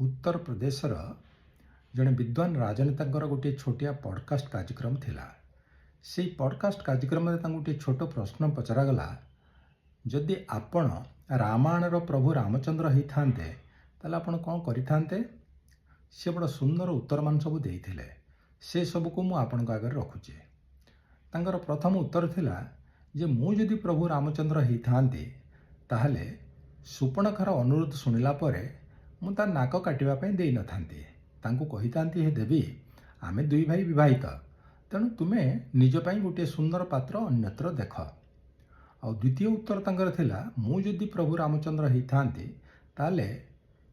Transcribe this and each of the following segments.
उत्तर प्रदेशर जड़े विद्वान राजनेता गोटे छोटिया पॉडकास्ट कार्यक्रम थिला। से पॉडकास्ट कार्यक्रम में गोटे छोट प्रश्न पचरागला, जदि आपण रामायणर प्रभु रामचंद्र होता ताले आपण कौन करिथांते? से बड़ा सुंदर उत्तर मान सब देइथिले। से सब को मु आपण आगे रखुचे। तांकर प्रथम उत्तर थिला जे मु जदि प्रभु रामचंद्र होइथांती ताहले सुपर्णखार अनुरोध शुणिला परे मु तार नाक काटिबा पई देई नथांती। तांको कहिथांती, हे देवी आमे दुई भाई विवाहित, तेणु तुमे निज पई गोटे सुंदर पात्र अन्यत्र देख। आ द्वितीय उत्तर तांकर थिला, मु जदि प्रभु रामचंद्र होइथांती ताले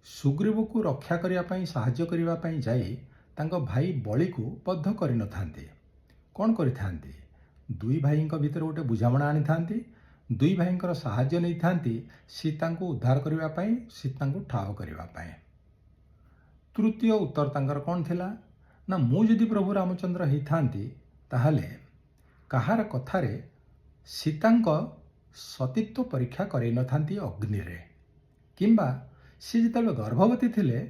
सुग्रीव को रक्षा करिया पई सहाय्य करिवा पई जाई तांको भाई बलि को बद्ध करि नथांती। कोन करिथांती? दुई भाईंक भितर गोटे बुझामणा आनी थांती, दुई भाईंकर सहाय्य नहीं थांती सीता को उद्धार करिवा पई, सीता को ठाव करिवा पई। तृतीय उत्तर तांकर कौन थिला ना, मु जदि प्रभु रामचंद्र होइथांती ताहले कहार कथारे सीतांक सतीत्व परीक्षा करई नथांती अग्नि रे, किंबा सी जितेबाला गर्भवती थिले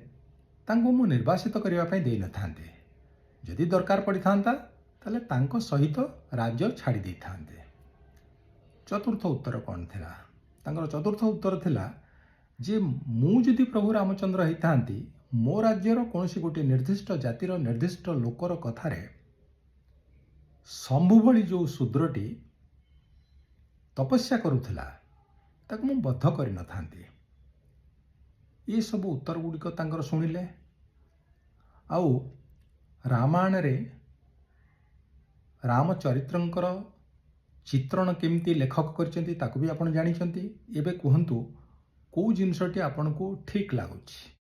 तांको मु निर्वासित करिवा पई देई नथांती। जदि दरकार पड़ी थांता ताले तांको सहित राज्य छाड़ी देई थांते। चतुर्थ उत्तर कौन थिला? तांकर चतुर्थ उत्तर थिला जे मु जदि प्रभु रामचंद्र होइथांती मो राज्यर कौनसी गोटे निर्दिष्ट जातिर निर्दिष्ट लोकर कथारे शंभु भली जो शूद्रटी तपस्या करुथिला ताको मु बद्ध करि नथांती। ये सब उत्तर गुड़िक तांकर शुणिले। आउ रामायण रे रामचरित्रंकर चित्रण केमती लेखक करचंती ताको भी आपण जानिचंती। एबे कहंतु को जिनसटी आपन को ठीक लागुछि।